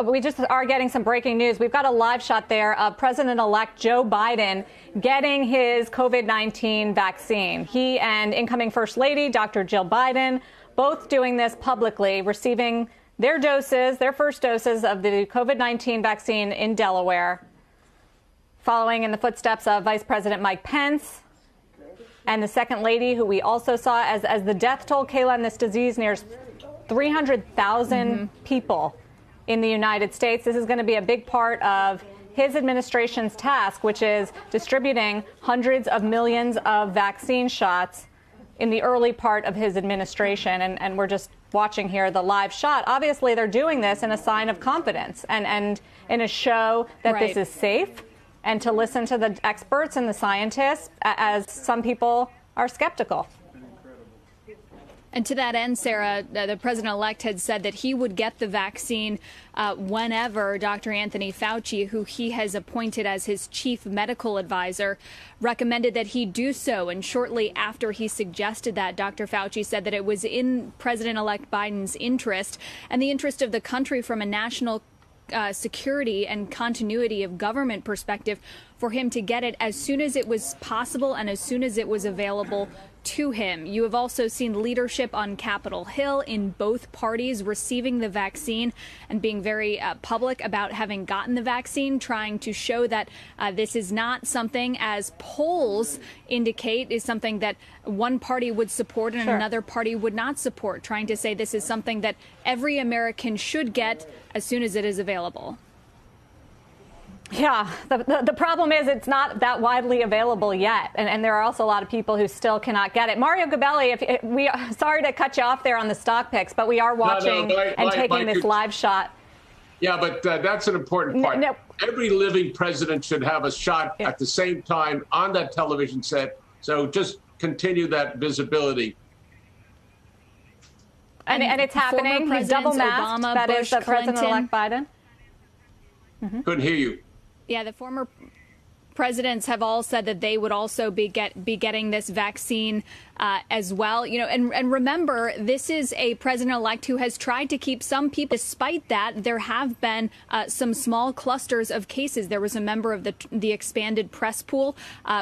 we just are getting some breaking news. We've got a live shot there of President-elect Joe Biden getting his COVID-19 vaccine. He and incoming First Lady, Dr. Jill Biden, both doing this publicly, receiving their doses, their first doses of the COVID-19 vaccine in Delaware, following in the footsteps of Vice President Mike Pence and the Second Lady, who we also saw as the death toll, Kayla, in this disease nears 300,000 people in the United States. This is going to be a big part of his administration's task, which is distributing hundreds of millions of vaccine shots in the early part of his administration. And we're just watching here the live shot. Obviously, they're doing this in a sign of confidence and in a show that this is safe, and to listen to the experts and the scientists, as some people are skeptical. And to that end, Sarah, the president-elect had said that he would get the vaccine whenever Dr. Anthony Fauci, who he has appointed as his chief medical advisor, recommended that he do so. And shortly after he suggested that, Dr. Fauci said that it was in President-elect Biden's interest and the interest of the country from a national security and continuity of government perspective for him to get it as soon as it was possible and as soon as it was available to him. You have also seen leadership on Capitol Hill in both parties receiving the vaccine and being very public about having gotten the vaccine, trying to show that this is not something, as polls indicate, is something that one party would support and another party would not support, trying to say this is something that every American should get as soon as it is available. Yeah, the problem is it's not that widely available yet, and there are also a lot of people who still cannot get it. Mario Gabelli, sorry to cut you off there on the stock picks, but we are watching and taking this live shot. Yeah, but that's an important part. Every living president should have a shot at the same time on that television set, so just continue that visibility. And it's happening. He's double masked. That is the President-elect Biden. Couldn't hear you. Yeah, the former presidents have all said that they would also be getting this vaccine as well. You know, and remember, this is a president-elect who has tried to keep some people. Despite that, there have been some small clusters of cases. There was a member of the expanded press pool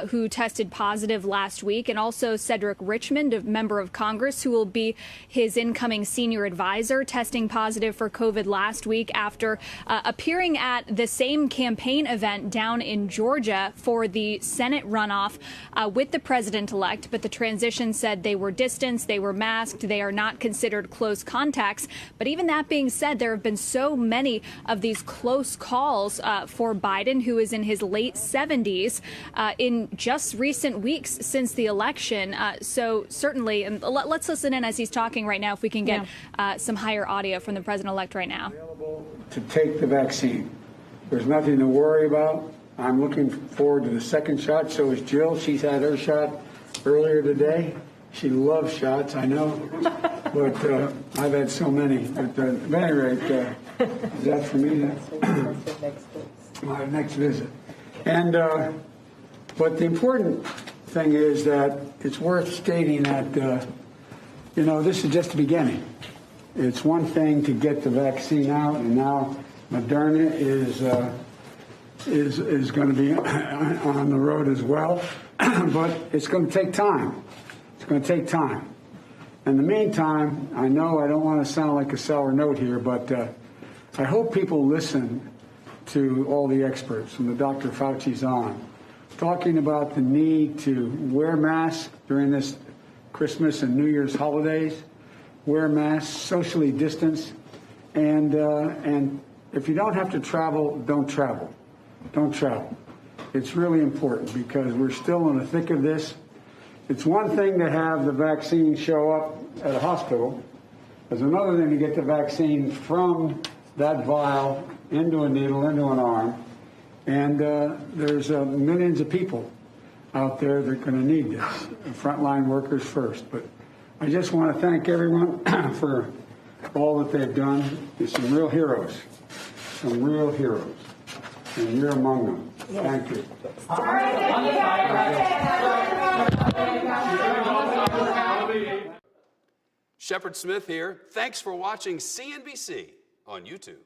who tested positive last week, and also Cedric Richmond, a member of Congress, who will be his incoming senior advisor, testing positive for COVID last week after appearing at the same campaign event down in Georgia for the Senate runoff with the president-elect. But the transition said they were distanced, they were masked, they are not considered close contacts. But even that being said, there have been so many of these close calls for Biden, who is in his late 70s, in just recent weeks since the election. So certainly, and let's listen in as he's talking right now, if we can get some higher audio from the president-elect right now. To take the vaccine. There's nothing to worry about. I'm looking forward to the second shot. So is Jill. She's had her shot earlier today. She loves shots, I know, but I've had so many. But at any rate, is that for me? My next visit. And but the important thing is that it's worth stating that you know, this is just the beginning. It's one thing to get the vaccine out, and now Moderna is going to be on the road as well. But it's going to take time. It's going to take time. In the meantime, I know I don't want to sound like a sour note here, but I hope people listen to all the experts from the Dr. Fauci's on, talking about the need to wear masks during this Christmas and New Year's holidays, wear masks, socially distance, and if you don't have to travel, don't travel. Don't travel. It's really important because we're still in the thick of this. It's one thing to have the vaccine show up at a hospital. There's another thing to get the vaccine from that vial into a needle, into an arm. And there's millions of people out there that are going to need this, frontline workers first. But I just want to thank everyone for all that they've done. There's some real heroes, and you're among them. Thank you. Shepard Smith here. Thanks for watching CNBC on YouTube.